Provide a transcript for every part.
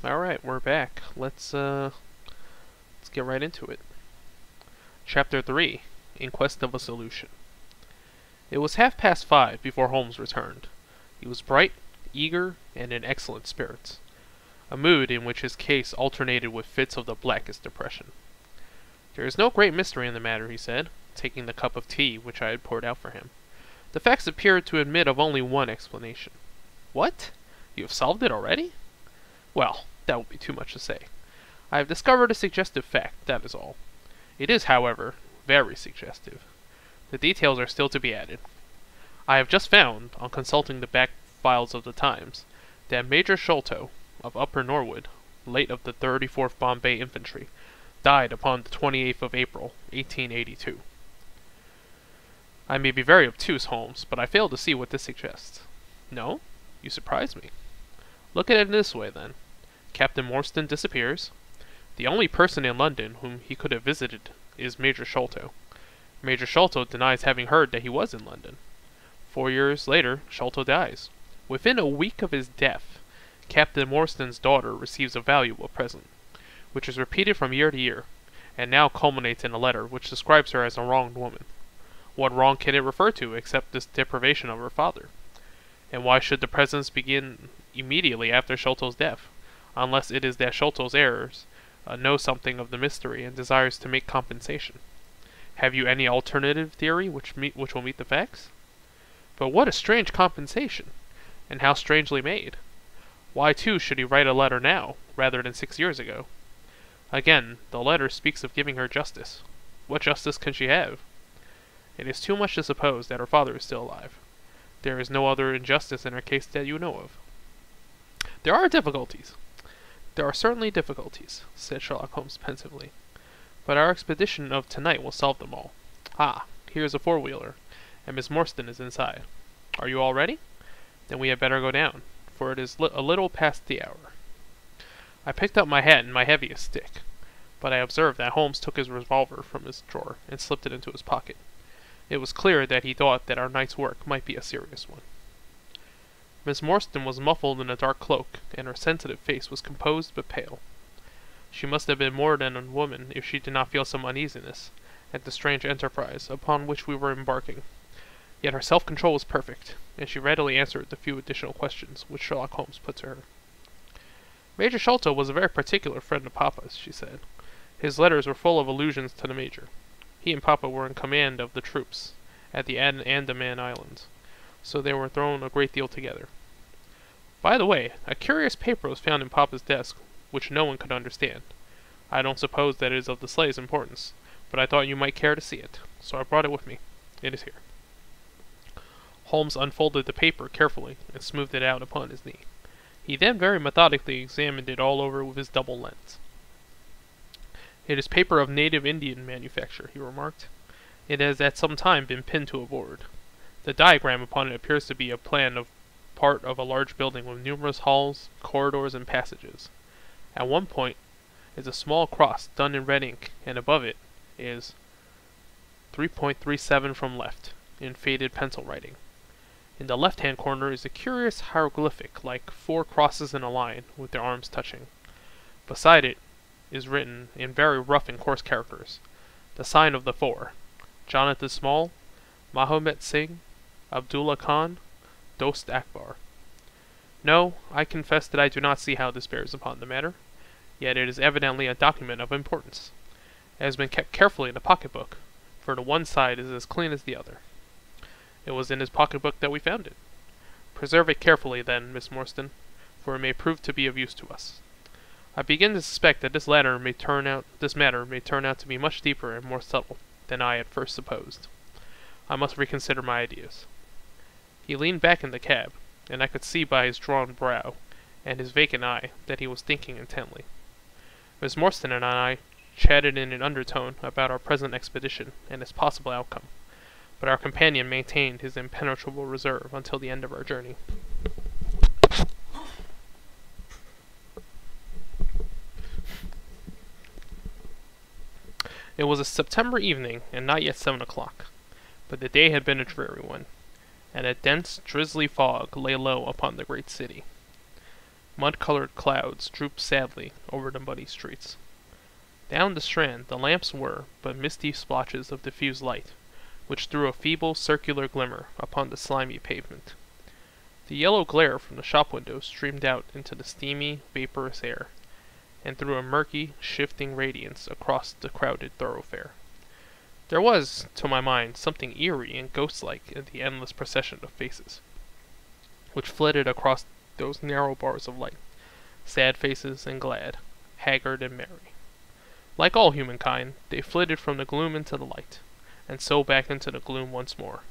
Alright, we're back. Let's get right into it. Chapter 3, In Quest of a Solution. It was 5:30 before Holmes returned. He was bright, eager, and in excellent spirits, a mood in which his case alternated with fits of the blackest depression. "There is no great mystery in the matter," he said, taking the cup of tea which I had poured out for him. "The facts appear to admit of only one explanation." "What? You have solved it already?" "Well, that would be too much to say. I have discovered a suggestive fact, that is all. It is, however, very suggestive. The details are still to be added. I have just found, on consulting the back files of the Times, that Major Sholto, of Upper Norwood, late of the 34th Bombay Infantry, died upon the 28th of April, 1882. I may be very obtuse, Holmes, but I fail to see what this suggests." "No? You surprise me." "Look at it in this way, then. Captain Morstan disappears. The only person in London whom he could have visited is Major Sholto. Major Sholto denies having heard that he was in London. 4 years later, Sholto dies. Within a week of his death, Captain Morstan's daughter receives a valuable present, which is repeated from year to year, and now culminates in a letter which describes her as a wronged woman. What wrong can it refer to except this deprivation of her father? And why should the presents begin immediately after Sholto's death, unless it is that Sholto's heirs know something of the mystery and desires to make compensation? Have you any alternative theory which will meet the facts? But what a strange compensation, and how strangely made! Why, too, should he write a letter now, rather than 6 years ago? Again, the letter speaks of giving her justice. What justice can she have? It is too much to suppose that her father is still alive. There is no other injustice in her case that you know of." "There are difficulties. There are certainly difficulties," said Sherlock Holmes pensively. "But our expedition of tonight will solve them all. Ah, here is a four-wheeler, and Miss Morstan is inside. Are you all ready? Then we had better go down, for it is a little past the hour." I picked up my hat and my heaviest stick, but I observed that Holmes took his revolver from his drawer and slipped it into his pocket. It was clear that he thought that our night's work might be a serious one. Miss Morstan was muffled in a dark cloak, and her sensitive face was composed but pale. She must have been more than a woman if she did not feel some uneasiness at the strange enterprise upon which we were embarking. Yet her self-control was perfect, and she readily answered the few additional questions which Sherlock Holmes put to her. "Major Sholto was a very particular friend of Papa's," she said. "His letters were full of allusions to the Major. He and Papa were in command of the troops at the Andaman Islands, so they were thrown a great deal together. By the way, a curious paper was found in Papa's desk, which no one could understand. I don't suppose that it is of the slightest importance, but I thought you might care to see it, so I brought it with me. It is here." Holmes unfolded the paper carefully and smoothed it out upon his knee. He then very methodically examined it all over with his double lens. "It is paper of native Indian manufacture," he remarked. "It has at some time been pinned to a board. The diagram upon it appears to be a plan of part of a large building with numerous halls, corridors, and passages. At one point is a small cross done in red ink, and above it is 3.37 from left, in faded pencil writing. In the left-hand corner is a curious hieroglyphic like 4 crosses in a line with their arms touching. Beside it is written, in very rough and coarse characters, the sign of the 4, Jonathan Small, Mahomet Singh, Abdullah Khan, Dost Akbar. No, I confess that I do not see how this bears upon the matter, yet it is evidently a document of importance. It has been kept carefully in a pocketbook, for the one side is as clean as the other. It was in his pocketbook that we found it. Preserve it carefully, then, Miss Morstan, for it may prove to be of use to us. I begin to suspect that this matter may turn out to be much deeper and more subtle than I at first supposed. I must reconsider my ideas." He leaned back in the cab, and I could see by his drawn brow and his vacant eye that he was thinking intently. Miss Morstan and I chatted in an undertone about our present expedition and its possible outcome, but our companion maintained his impenetrable reserve until the end of our journey. It was a September evening, and not yet 7 o'clock, but the day had been a dreary one, and a dense, drizzly fog lay low upon the great city. Mud-colored clouds drooped sadly over the muddy streets. Down the Strand the lamps were but misty splotches of diffused light, which threw a feeble circular glimmer upon the slimy pavement. The yellow glare from the shop windows streamed out into the steamy, vaporous air, and threw a murky, shifting radiance across the crowded thoroughfare. There was, to my mind, something eerie and ghost-like in the endless procession of faces, which flitted across those narrow bars of light, sad faces and glad, haggard and merry. Like all humankind, they flitted from the gloom into the light, and so back into the gloom once more.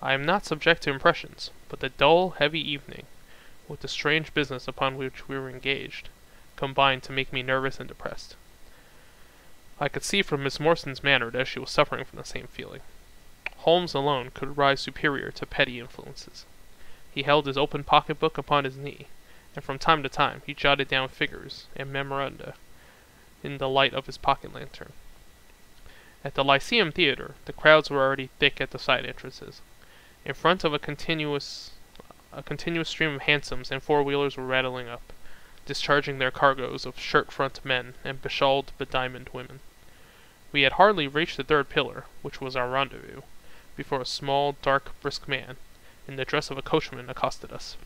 I am not subject to impressions, but the dull, heavy evening, with the strange business upon which we were engaged, combined to make me nervous and depressed. I could see from Miss Morstan's manner that she was suffering from the same feeling. Holmes alone could rise superior to petty influences. He held his open pocketbook upon his knee, and from time to time he jotted down figures and memoranda in the light of his pocket lantern. At the Lyceum Theatre, the crowds were already thick at the side entrances. In front of a continuous stream of hansoms and four-wheelers were rattling up, discharging their cargoes of shirt-front men and beshawled, bediamonded women. We had hardly reached the third pillar, which was our rendezvous, before a small, dark, brisk man, in the dress of a coachman, accosted us.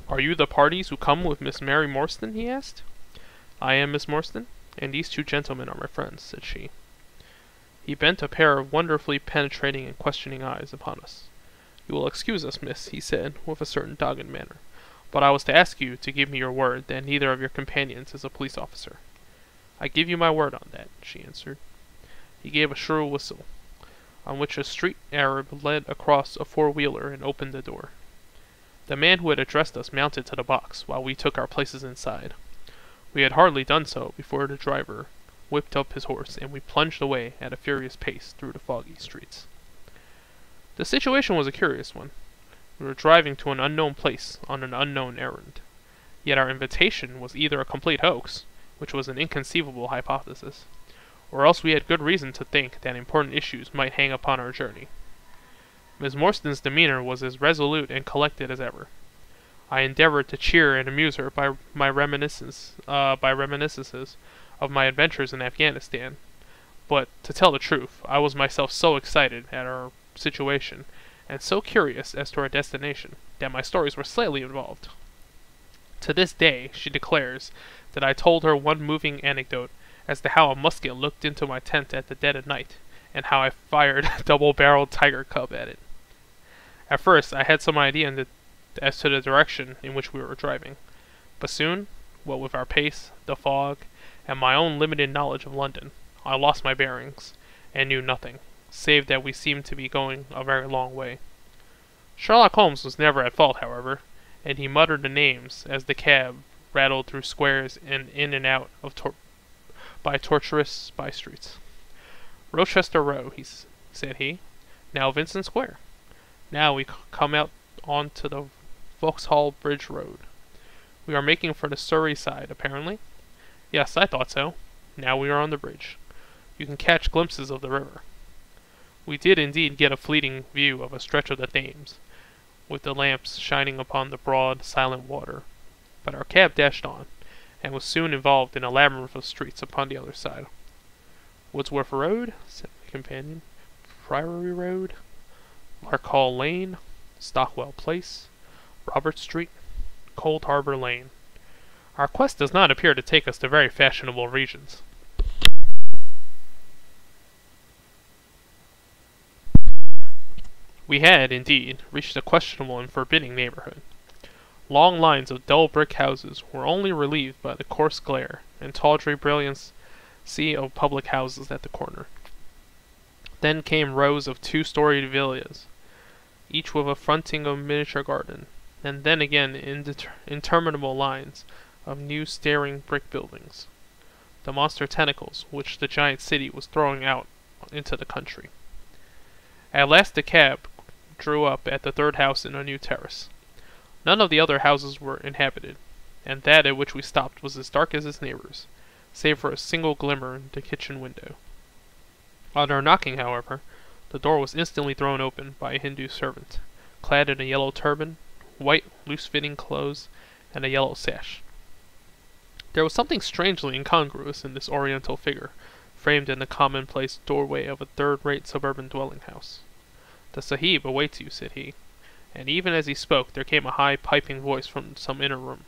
"Are you the parties who come with Miss Mary Morstan?" he asked. "I am Miss Morstan, and these two gentlemen are my friends," said she. He bent a pair of wonderfully penetrating and questioning eyes upon us. "You will excuse us, miss," he said, with a certain dogged manner, "but I was to ask you to give me your word that neither of your companions is a police officer." "I give you my word on that," she answered. He gave a shrill whistle, on which a street Arab led across a four-wheeler and opened the door. The man who had addressed us mounted to the box, while we took our places inside. We had hardly done so before the driver whipped up his horse, and we plunged away at a furious pace through the foggy streets. The situation was a curious one. We were driving to an unknown place on an unknown errand. Yet our invitation was either a complete hoax, which was an inconceivable hypothesis, or else we had good reason to think that important issues might hang upon our journey. Miss Morstan's demeanor was as resolute and collected as ever. I endeavored to cheer and amuse her by reminiscences of my adventures in Afghanistan, but, to tell the truth, I was myself so excited at our situation, and so curious as to our destination, that my stories were slightly involved. To this day, she declares that I told her one moving anecdote as to how a musket looked into my tent at the dead of night, and how I fired a double-barreled tiger cub at it. At first, I had some idea as to the direction in which we were driving, but soon, what with our pace, the fog, and my own limited knowledge of London, I lost my bearings, and knew nothing, save that we seemed to be going a very long way. Sherlock Holmes was never at fault, however, and he muttered the names as the cab rattled through squares and in and out of tortuous by-streets. "Rochester Row," said he. "Now Vincent Square. Now we come out on to the Vauxhall Bridge Road. We are making for the Surrey side, apparently. Yes, I thought so. Now we are on the bridge. You can catch glimpses of the river." We did indeed get a fleeting view of a stretch of the Thames, with the lamps shining upon the broad, silent water, but our cab dashed on, and was soon involved in a labyrinth of streets upon the other side. "Wordsworth Road," said my companion, "Priory Road, Larkhall Lane, Stockwell Place, Robert Street, Cold Harbour Lane. Our quest does not appear to take us to very fashionable regions." We had, indeed, reached a questionable and forbidding neighbourhood. Long lines of dull brick houses were only relieved by the coarse glare and tawdry brilliancy of public houses at the corner. Then came rows of two-storied villas, each with a fronting of miniature garden, and then again interminable lines of new staring brick buildings, the monster tentacles which the giant city was throwing out into the country. At last the cab drew up at the third house in a new terrace. None of the other houses were inhabited, and that at which we stopped was as dark as its neighbours, save for a single glimmer in the kitchen window. On our knocking, however, The door was instantly thrown open by a Hindu servant, clad in a yellow turban, white, loose-fitting clothes, and a yellow sash. There was something strangely incongruous in this oriental figure, framed in the commonplace doorway of a third-rate suburban dwelling house. "The Sahib awaits you," said he, and even as he spoke there came a high, piping voice from some inner room.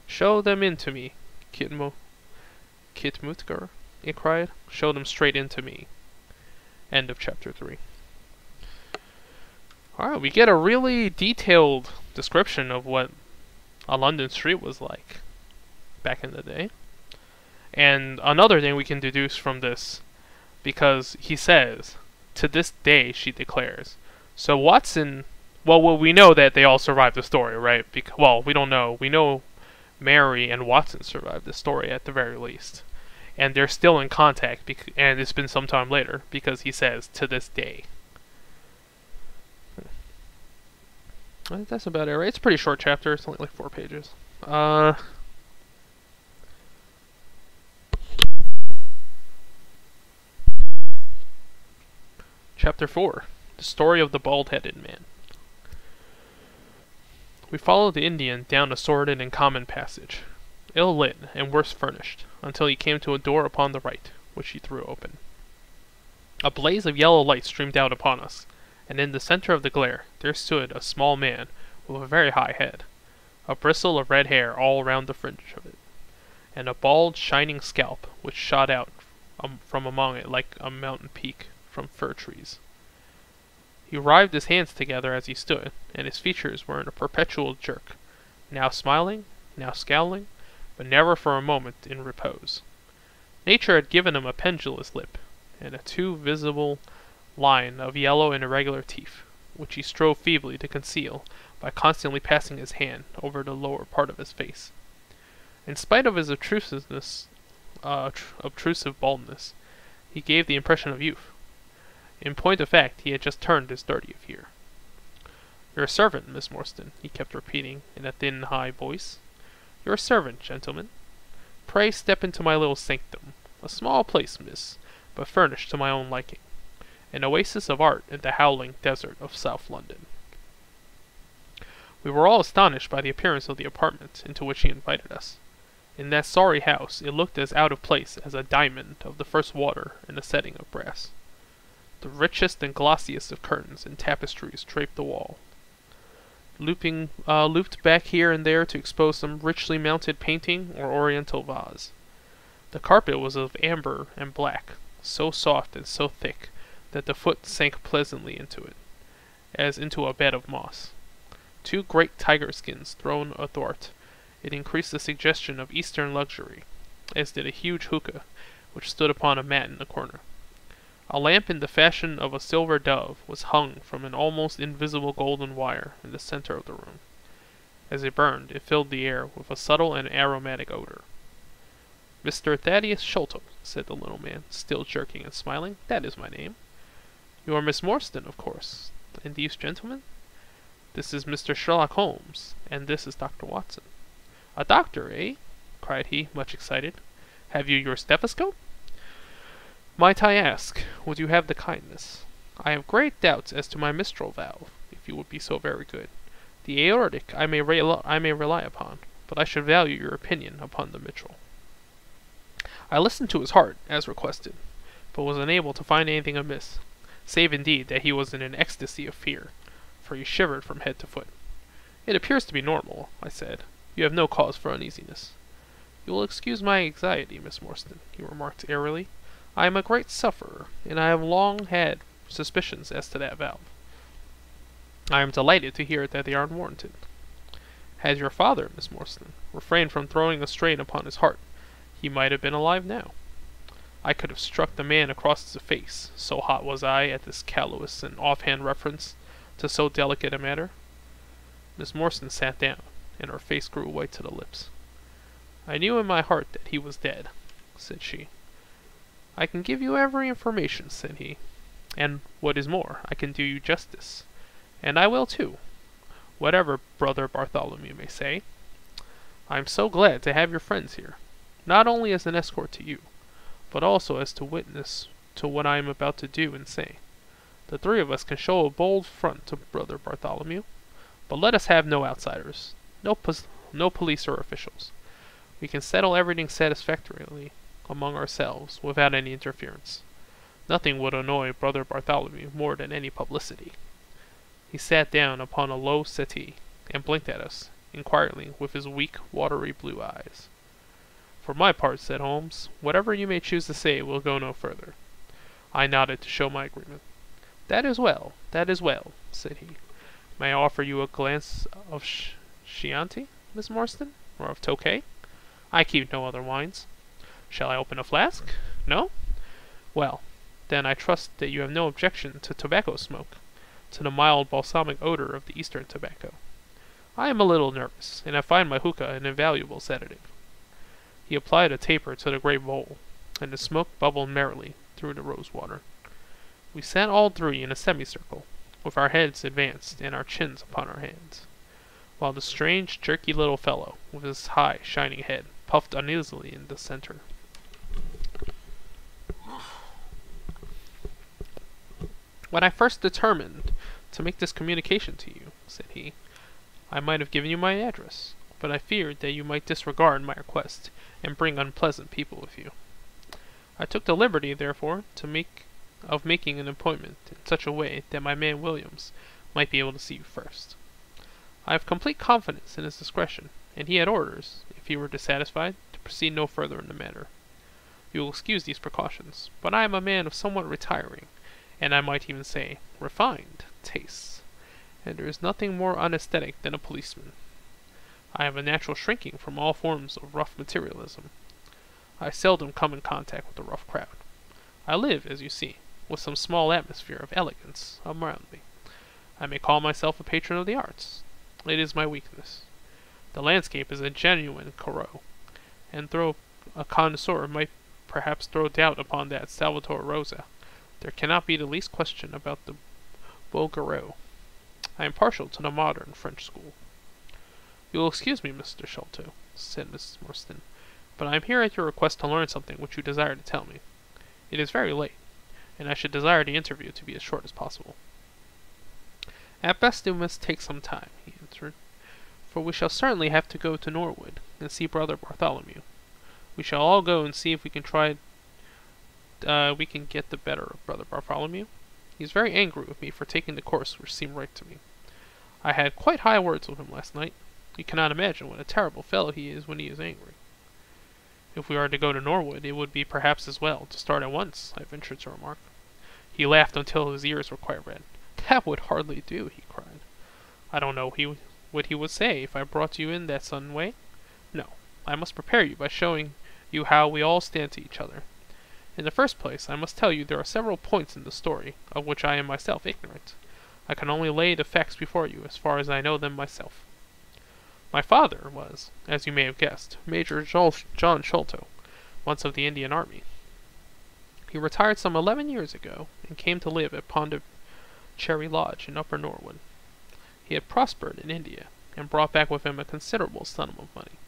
"Show them in to me, Kitmutkar," it cried. "Show them straight into me." End of chapter 3. Alright, we get a really detailed description of what a London street was like back in the day. And another thing we can deduce from this, because he says, "To this day," she declares. So Watson, well, we know that they all survived the story, right? Well, we don't know. We know Mary and Watson survived the story at the very least. And they're still in contact, and it's been some time later, because he says, "To this day." I think that's about it, right? It's a pretty short chapter. It's only like 4 pages. Chapter 4. The Story of the Bald-Headed Man. We followed the Indian down a sordid and common passage, ill-lit and worse furnished, until he came to a door upon the right, which he threw open. A blaze of yellow light streamed out upon us, and in the center of the glare there stood a small man with a very high head, a bristle of red hair all round the fringe of it, and a bald, shining scalp which shot out from among it like a mountain peak from fir trees. He writhed his hands together as he stood, and his features were in a perpetual jerk, now smiling, now scowling, but never for a moment in repose. Nature had given him a pendulous lip, and a too visible line of yellow and irregular teeth, which he strove feebly to conceal by constantly passing his hand over the lower part of his face. In spite of his obtrusive baldness, he gave the impression of youth. In point of fact, he had just turned his 30th year. "Your servant, Miss Morstan," he kept repeating in a thin, high voice. "Your servant, gentlemen. Pray step into my little sanctum. A small place, miss, but furnished to my own liking. An oasis of art in the howling desert of South London." We were all astonished by the appearance of the apartment into which he invited us. In that sorry house, it looked as out of place as a diamond of the first water in a setting of brass. The richest and glossiest of curtains and tapestries draped the wall, looped back here and there to expose some richly mounted painting or oriental vase. The carpet was of amber and black, so soft and so thick that the foot sank pleasantly into it, as into a bed of moss. 2 great tiger skins thrown athwart it increased the suggestion of Eastern luxury, as did a huge hookah, which stood upon a mat in the corner. A lamp in the fashion of a silver dove was hung from an almost invisible golden wire in the center of the room. As it burned, it filled the air with a subtle and aromatic odor. "Mr. Thaddeus Sholto," said the little man, still jerking and smiling. "That is my name." "You are Miss Morstan, of course. And these gentlemen?" "This is Mr. Sherlock Holmes, and this is Dr. Watson." "A doctor, eh?" cried he, much excited. "Have you your stethoscope?" "Might I ask, would you have the kindness? I have great doubts as to my Mistral valve, if you would be so very good. The aortic I may rely upon, but I should value your opinion upon the mitral." I listened to his heart, as requested, but was unable to find anything amiss, save indeed that he was in an ecstasy of fear, for he shivered from head to foot. "It appears to be normal," I said. "You have no cause for uneasiness." "You will excuse my anxiety, Miss Morstan," he remarked airily. "I am a great sufferer, and I have long had suspicions as to that valve. I am delighted to hear that they are unwarranted. Had your father, Miss Morstan, refrained from throwing a strain upon his heart, he might have been alive now. I could have struck the man across the face, so hot was I at this callous and offhand reference to so delicate a matter." Miss Morstan sat down, and her face grew white to the lips. "I knew in my heart that he was dead," said she. "I can give you every information," said he, "and, what is more, I can do you justice. And I will too, whatever Brother Bartholomew may say. I am so glad to have your friends here, not only as an escort to you, but also as to witness to what I am about to do and say. The three of us can show a bold front to Brother Bartholomew, but let us have no outsiders, no police or officials. We can settle everything satisfactorily among ourselves without any interference. Nothing would annoy Brother Bartholomew more than any publicity. He sat down upon a low settee and blinked at us inquiringly with his weak, watery blue eyes. For my part, said Holmes, whatever you may choose to say will go no further. I nodded to show my agreement. That is well, said he. May I offer you a glass of Chianti, Miss Marston, or of Tokay? I keep no other wines. Shall I open a flask? No? Well, then I trust that you have no objection to tobacco smoke, to the mild balsamic odor of the Eastern tobacco. I am a little nervous, and I find my hookah an invaluable sedative. He applied a taper to the great bowl, and the smoke bubbled merrily through the rose-water. We sat all three in a semicircle, with our heads advanced and our chins upon our hands, while the strange, jerky little fellow, with his high, shining head, puffed uneasily in the center. When I first determined to make this communication to you, said he, I might have given you my address, but I feared that you might disregard my request and bring unpleasant people with you. I took the liberty, therefore, of making an appointment in such a way that my man Williams might be able to see you first. I have complete confidence in his discretion, and he had orders, if he were dissatisfied, to proceed no further in the matter. You will excuse these precautions, but I am a man of somewhat retiring, and I might even say refined, tastes, and there is nothing more unaesthetic than a policeman. I have a natural shrinking from all forms of rough materialism. I seldom come in contact with the rough crowd. I live, as you see, with some small atmosphere of elegance around me. I may call myself a patron of the arts. It is my weakness. The landscape is a genuine Corot, and though a connoisseur might perhaps throw doubt upon that Salvator Rosa, there cannot be the least question about the Bouguereau. I am partial to the modern French school. You will excuse me, Mr. Sholto, said Mrs. Marston, but I am here at your request to learn something which you desire to tell me. It is very late, and I should desire the interview to be as short as possible. At best it must take some time, he answered, for we shall certainly have to go to Norwood and see Brother Bartholomew. We shall all go and see if we can get the better of Brother Bartholomew. He is very angry with me for taking the course which seemed right to me. I had quite high words with him last night. You cannot imagine what a terrible fellow he is when he is angry. If we are to go to Norwood, it would be perhaps as well to start at once, I ventured to remark. He laughed until his ears were quite red. That would hardly do, he cried. I don't know what he would say if I brought you in that sudden way. No, I must prepare you by showing you how we all stand to each other. In the first place, I must tell you there are several points in the story of which I am myself ignorant. I can only lay the facts before you as far as I know them myself. My father was, as you may have guessed, Major John Sholto, once of the Indian Army. He retired some 11 years ago, and came to live at Pondicherry Lodge in Upper Norwood. He had prospered in India, and brought back with him a considerable sum of money,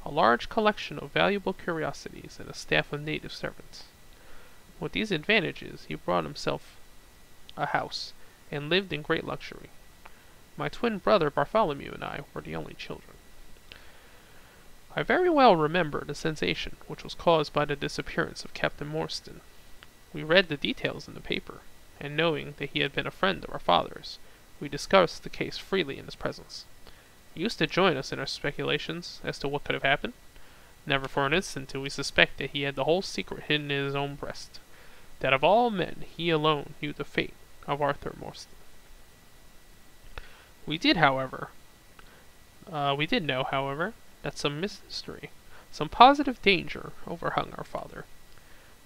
a large collection of valuable curiosities, and a staff of native servants. With these advantages he bought himself a house, and lived in great luxury. My twin brother Bartholomew and I were the only children. I very well remember the sensation which was caused by the disappearance of Captain Morstan. We read the details in the paper, and knowing that he had been a friend of our father's, we discussed the case freely in his presence. He used to join us in our speculations as to what could have happened. Never for an instant did we suspect that he had the whole secret hidden in his own breast, that of all men he alone knew the fate of Arthur Morstan. We did know, however, that some mystery, some positive danger, overhung our father.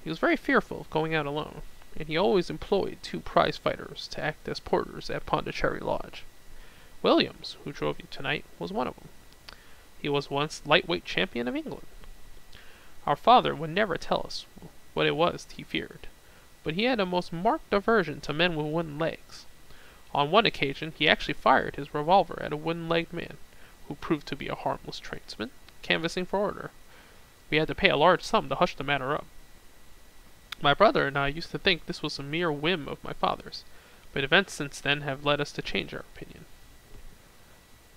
He was very fearful of going out alone, and he always employed 2 prize fighters to act as porters at Pondicherry Lodge. Williams, who drove you tonight, was one of them. He was once lightweight champion of England. Our father would never tell us what it was he feared, but he had a most marked aversion to men with wooden legs. On one occasion he actually fired his revolver at a wooden-legged man, who proved to be a harmless tradesman, canvassing for order. We had to pay a large sum to hush the matter up. My brother and I used to think this was a mere whim of my father's, but events since then have led us to change our opinion.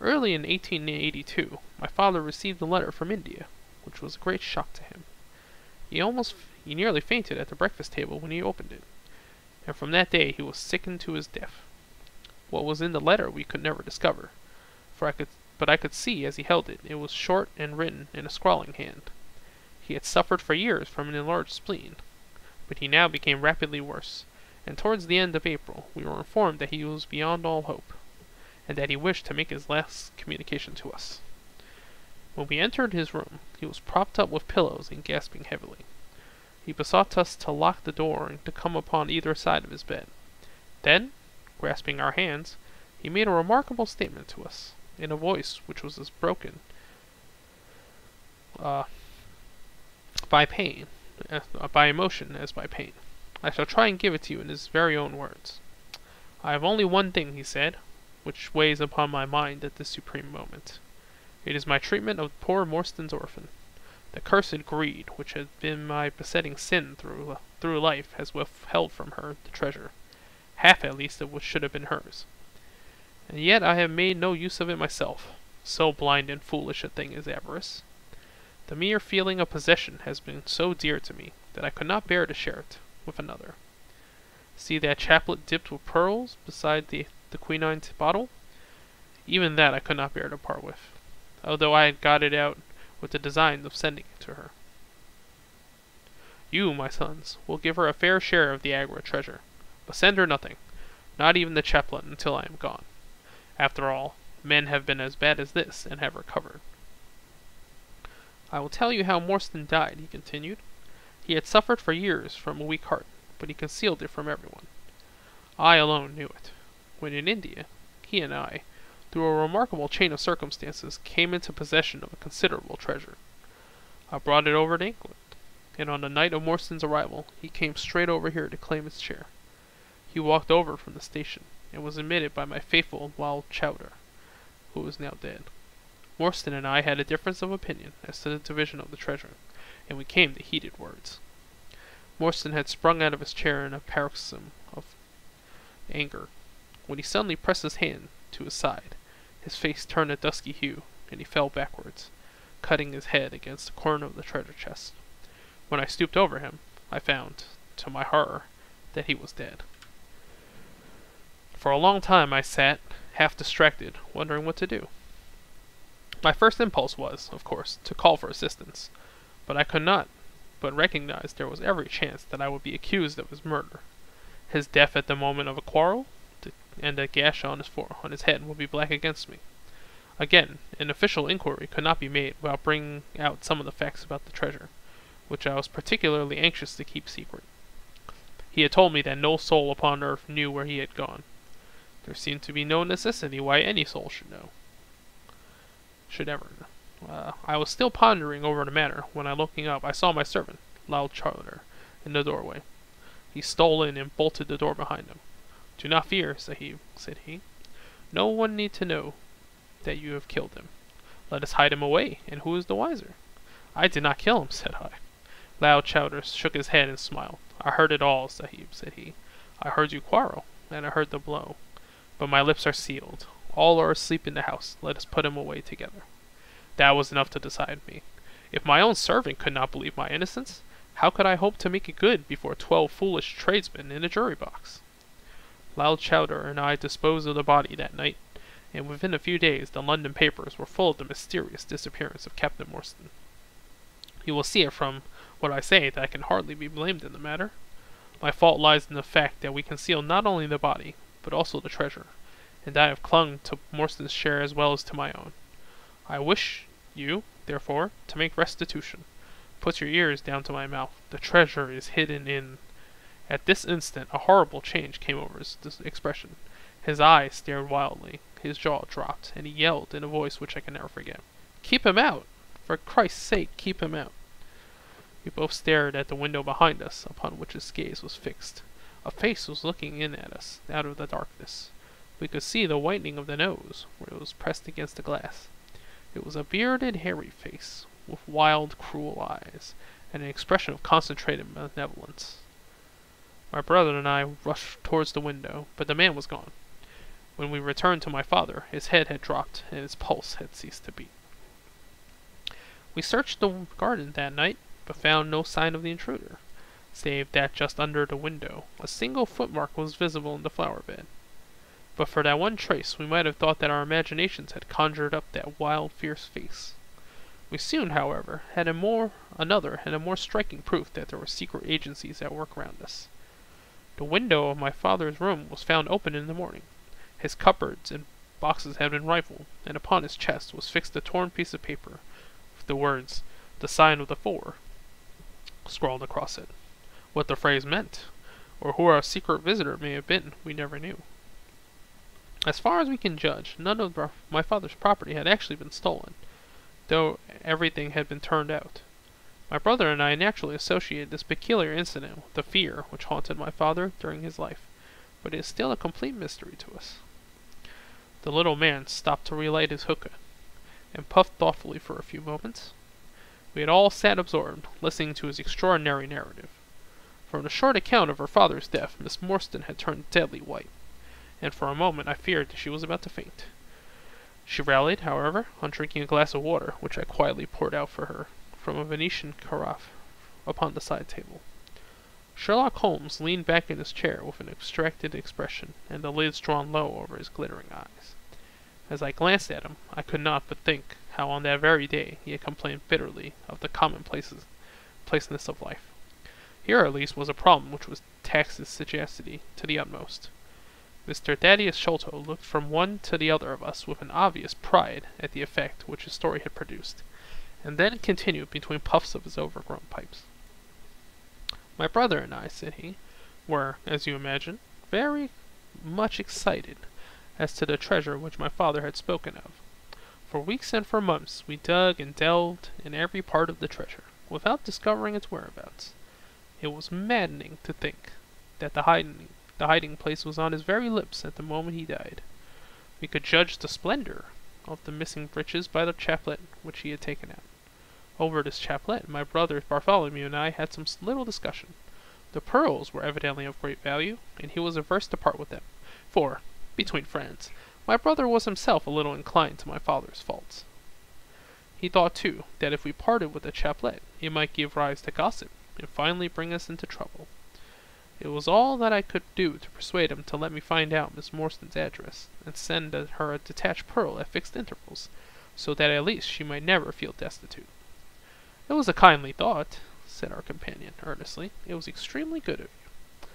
Early in 1882, my father received a letter from India, which was a great shock to him. He nearly fainted at the breakfast table when he opened it, and from that day he was sickened to his death. What was in the letter we could never discover, but I could see as he held it, it was short and written in a scrawling hand. He had suffered for years from an enlarged spleen, but he now became rapidly worse, and towards the end of April we were informed that he was beyond all hope, and that he wished to make his last communication to us. When we entered his room, he was propped up with pillows and gasping heavily. He besought us to lock the door and to come upon either side of his bed. Then, grasping our hands, he made a remarkable statement to us, in a voice which was as broken by emotion as by pain. I shall try and give it to you in his very own words. I have only one thing, he said, which weighs upon my mind at this supreme moment. It is my treatment of poor Morstan's orphan. The cursed greed, which has been my besetting sin through life, has withheld from her the treasure, half at least of which should have been hers. And yet I have made no use of it myself, so blind and foolish a thing is avarice. The mere feeling of possession has been so dear to me, that I could not bear to share it with another. See that chaplet dipped with pearls beside the quinine bottle? Even that I could not bear to part with, although I had got it out with the design of sending it to her. You, my sons, will give her a fair share of the Agra treasure, but send her nothing, not even the chaplet, until I am gone. After all, men have been as bad as this, and have recovered. I will tell you how Morstan died, he continued. He had suffered for years from a weak heart, but he concealed it from everyone. I alone knew it. When in India, he and I, through a remarkable chain of circumstances, came into possession of a considerable treasure. I brought it over to England, and on the night of Morstan's arrival, he came straight over here to claim his share. He walked over from the station, and was admitted by my faithful Lal Chowdhury, who is now dead. Morstan and I had a difference of opinion as to the division of the treasure, and we came to heated words. Morstan had sprung out of his chair in a paroxysm of anger, when he suddenly pressed his hand to his side. His face turned a dusky hue, and he fell backwards, cutting his head against the corner of the treasure chest. When I stooped over him, I found, to my horror, that he was dead. For a long time I sat, half distracted, wondering what to do. My first impulse was, of course, to call for assistance, but I could not but recognize there was every chance that I would be accused of his murder. His death at the moment of a quarrel, and a gash on his head would be black against me. Again, an official inquiry could not be made without bringing out some of the facts about the treasure, which I was particularly anxious to keep secret. He had told me that no soul upon earth knew where he had gone. There seemed to be no necessity why any soul should ever know. I was still pondering over the matter when, looking up, I saw my servant, Lal Chowdhury, in the doorway. He stole in and bolted the door behind him. "Do not fear, Sahib," said he. "No one need to know that you have killed him. Let us hide him away, and who is the wiser?" "I did not kill him," said I. Lal Chowdhury shook his head and smiled. "I heard it all, Sahib," said he. "I heard you quarrel, and I heard the blow. But my lips are sealed. All are asleep in the house. Let us put him away together." That was enough to decide me. If my own servant could not believe my innocence, how could I hope to make it good before 12 foolish tradesmen in a jury box? Lal Chowdhury and I disposed of the body that night, and within a few days the London papers were full of the mysterious disappearance of Captain Morstan. You will see it from what I say that I can hardly be blamed in the matter. My fault lies in the fact that we concealed not only the body, but also the treasure, and I have clung to Morstan's share as well as to my own. I wish you, therefore, to make restitution. Put your ears down to my mouth. The treasure is hidden in... At this instant a horrible change came over his expression. His eyes stared wildly, his jaw dropped, and he yelled in a voice which I can never forget, "Keep him out! For Christ's sake, keep him out!" We both stared at the window behind us, upon which his gaze was fixed. A face was looking in at us, out of the darkness. We could see the whitening of the nose, where it was pressed against the glass. It was a bearded, hairy face, with wild, cruel eyes, and an expression of concentrated malevolence. My brother and I rushed towards the window, but the man was gone. When we returned to my father, his head had dropped and his pulse had ceased to beat. We searched the garden that night, but found no sign of the intruder, save that just under the window a single footmark was visible in the flower bed. But for that one trace, we might have thought that our imaginations had conjured up that wild, fierce face. We soon, however, had another and a more striking proof that there were secret agencies at work round us. The window of my father's room was found open in the morning. His cupboards and boxes had been rifled, and upon his chest was fixed a torn piece of paper, with the words, "The sign of the four," scrawled across it. What the phrase meant, or who our secret visitor may have been, we never knew. As far as we can judge, none of my father's property had actually been stolen, though everything had been turned out. My brother and I naturally associated this peculiar incident with the fear which haunted my father during his life, but it is still a complete mystery to us. The little man stopped to relight his hookah, and puffed thoughtfully for a few moments. We had all sat absorbed, listening to his extraordinary narrative. From the short account of her father's death, Miss Morstan had turned deadly white, and for a moment I feared that she was about to faint. She rallied, however, on drinking a glass of water, which I quietly poured out for her from a Venetian carafe upon the side table. Sherlock Holmes leaned back in his chair with an abstracted expression, and the lids drawn low over his glittering eyes. As I glanced at him, I could not but think how on that very day he had complained bitterly of the commonplaceness of life. Here at least was a problem which would tax his sagacity to the utmost. Mr. Thaddeus Sholto looked from one to the other of us with an obvious pride at the effect which his story had produced, and then continued between puffs of his overgrown pipes. "My brother and I," said he, "were, as you imagine, very much excited as to the treasure which my father had spoken of. For weeks and for months we dug and delved in every part of the treasure, without discovering its whereabouts. It was maddening to think that the hiding place was on his very lips at the moment he died. We could judge the splendor of the missing breeches by the chaplet which he had taken out. Over this chaplet, my brother Bartholomew and I had some little discussion. The pearls were evidently of great value, and he was averse to part with them, for, between friends, my brother was himself a little inclined to my father's faults. He thought, too, that if we parted with the chaplet, it might give rise to gossip, and finally bring us into trouble. It was all that I could do to persuade him to let me find out Miss Morstan's address, and send her a detached pearl at fixed intervals, so that at least she might never feel destitute." "It was a kindly thought," said our companion, earnestly. "It was extremely good of you."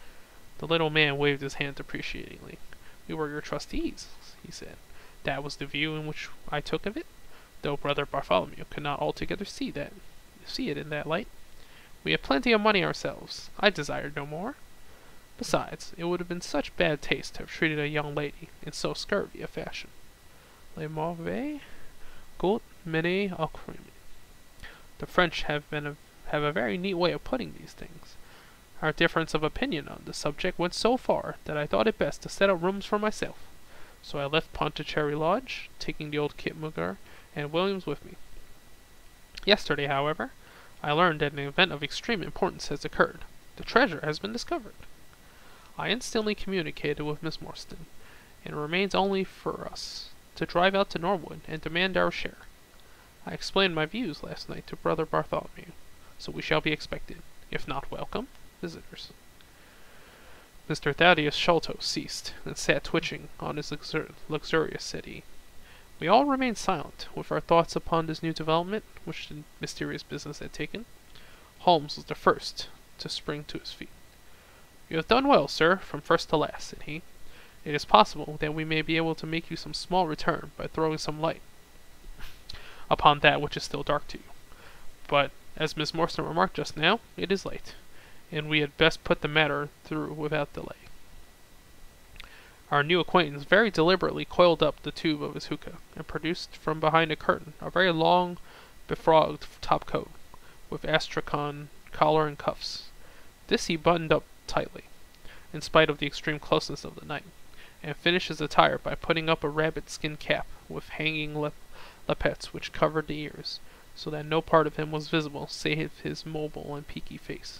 The little man waved his hand appreciatingly. "We were your trustees," he said. "That was the view in which I took of it, though Brother Bartholomew could not altogether see it in that light. We had plenty of money ourselves. I desired no more. Besides, it would have been such bad taste to have treated a young lady in so scurvy a fashion. Le mauvais goût mène au crime. The French have a very neat way of putting these things. Our difference of opinion on the subject went so far that I thought it best to set up rooms for myself. So I left Pondicherry Lodge, taking the old Kit-Mugger and Williams with me. Yesterday, however, I learned that an event of extreme importance has occurred. The treasure has been discovered. I instantly communicated with Miss Morstan, and it remains only for us to drive out to Norwood and demand our share. I explained my views last night to Brother Bartholomew, so we shall be expected, if not welcome, visitors." Mr. Thaddeus Sholto ceased, and sat twitching on his luxurious settee. We all remained silent, with our thoughts upon this new development which the mysterious business had taken. Holmes was the first to spring to his feet. "You have done well, sir, from first to last," said he. "It is possible that we may be able to make you some small return by throwing some light upon that which is still dark to you. But, as Miss Morstan remarked just now, it is late, and we had best put the matter through without delay." Our new acquaintance very deliberately coiled up the tube of his hookah, and produced from behind a curtain a very long, befrogged top-coat, with astrakhan collar and cuffs. This he buttoned up tightly, in spite of the extreme closeness of the night, and finished his attire by putting up a rabbit-skin cap with hanging lappets which covered the ears, so that no part of him was visible save his mobile and peaky face.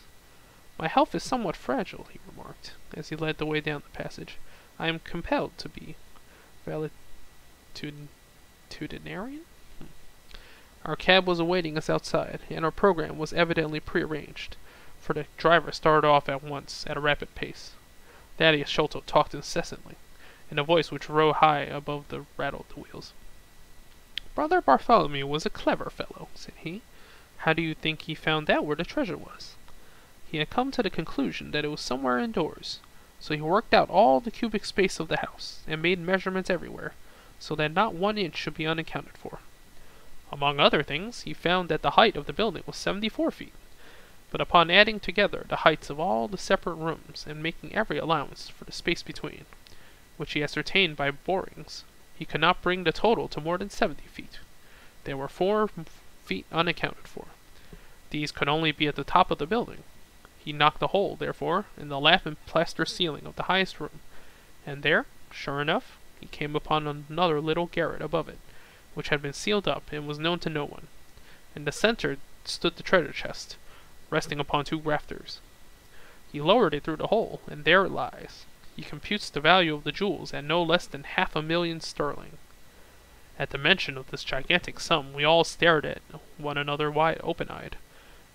"My health is somewhat fragile," he remarked. as he led the way down the passage. "I am compelled to be valetudinarian?" Our cab was awaiting us outside, and our program was evidently prearranged, for the driver started off at once at a rapid pace. Thaddeus Sholto talked incessantly, in a voice which rose high above the rattle of the wheels. "Brother Bartholomew was a clever fellow," said he. "How do you think he found out where the treasure was? He had come to the conclusion that it was somewhere indoors, so he worked out all the cubic space of the house, and made measurements everywhere, so that not 1 inch should be unaccounted for. Among other things, he found that the height of the building was 74 feet, but upon adding together the heights of all the separate rooms, and making every allowance for the space between, which he ascertained by borings, he could not bring the total to more than 70 feet. There were 4 feet unaccounted for. These could only be at the top of the building. He knocked a hole, therefore, in the lath and plaster ceiling of the highest room, and there, sure enough, he came upon another little garret above it, which had been sealed up and was known to no one. In the center stood the treasure chest, resting upon 2 rafters. He lowered it through the hole, and there it lies. He computes the value of the jewels at no less than 500,000 sterling. At the mention of this gigantic sum, we all stared at one another wide open-eyed.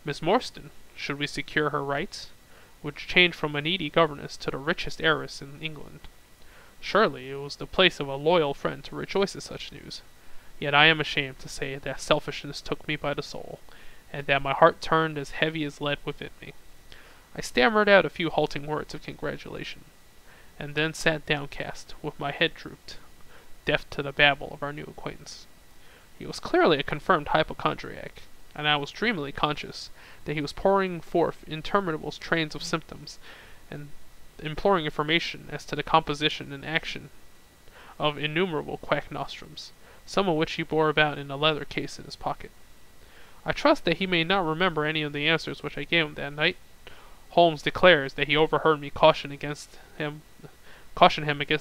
Miss Morstan, should we secure her rights, would change from a needy governess to the richest heiress in England. Surely it was the place of a loyal friend to rejoice at such news. Yet I am ashamed to say that selfishness took me by the soul, and that my heart turned as heavy as lead within me. I stammered out a few halting words of congratulation, and then sat downcast, with my head drooped, deaf to the babble of our new acquaintance. He was clearly a confirmed hypochondriac, and I was dreamily conscious that he was pouring forth interminable trains of symptoms, and imploring information as to the composition and action of innumerable quack nostrums, some of which he bore about in a leather case in his pocket. I trust that he may not remember any of the answers which I gave him that night. Holmes declares that he overheard me caution him against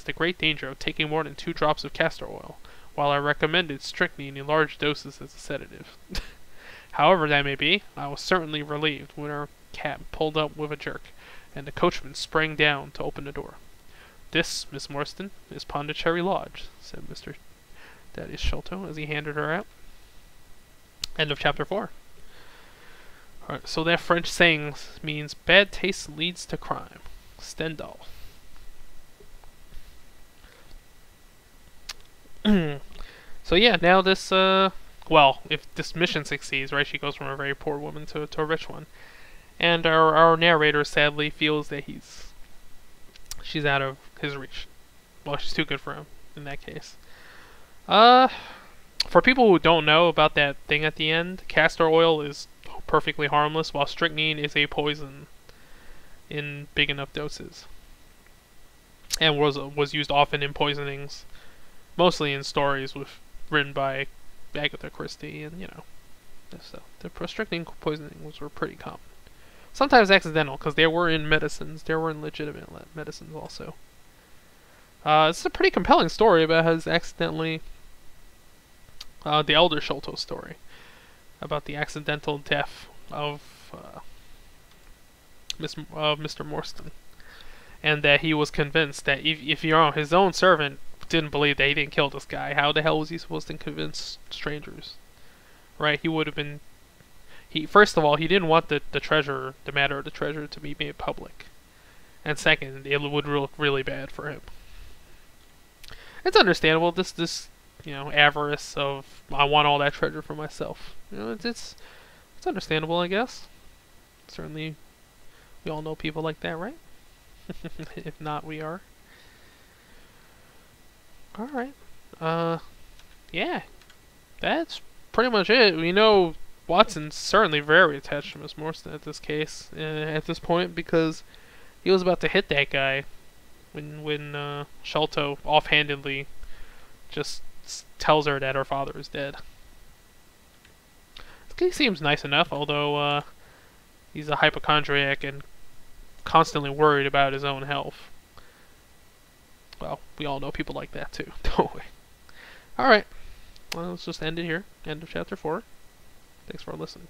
the great danger of taking more than 2 drops of castor oil, while I recommended strychnine in large doses as a sedative. However that may be, I was certainly relieved when our cab pulled up with a jerk, and the coachman sprang down to open the door. "This, Miss Morstan, is Pondicherry Lodge," said Mr. Thaddeus Sholto as he handed her out. End of chapter 4. Alright, so that French saying means bad taste leads to crime. Stendhal. So yeah, now this, well, if this mission succeeds, right, she goes from a very poor woman to a rich one. And our narrator sadly feels that she's out of his reach. Well, she's too good for him, in that case. For people who don't know about that thing at the end, castor oil is perfectly harmless, while strychnine is a poison in big enough doses. And was used often in poisonings, mostly in stories written by Agatha Christie, and, you know, so the strychnine poisonings were pretty common. Sometimes accidental, because they were in medicines. There were in legitimate medicines also. It's a pretty compelling story about his accidentally... the elder Sholto story. About the accidental death of Mr. Morstan. And that he was convinced that if his own servant didn't believe that he didn't kill this guy, how the hell was he supposed to convince strangers? Right? He would have been... First of all, he didn't want the matter of the treasure to be made public. And second, it would look really bad for him. It's understandable, this avarice of, I want all that treasure for myself. It's understandable, I guess. Certainly, we all know people like that, right? If not, we are. Alright. Yeah. That's pretty much it. We know Watson's certainly very attached to Miss Morstan at this point, because he was about to hit that guy when Sholto offhandedly just tells her that her father is dead. He seems nice enough, although he's a hypochondriac and constantly worried about his own health. Well, we all know people like that too, don't we? Alright, well, let's just end it here. End of chapter 4. Thanks for listening.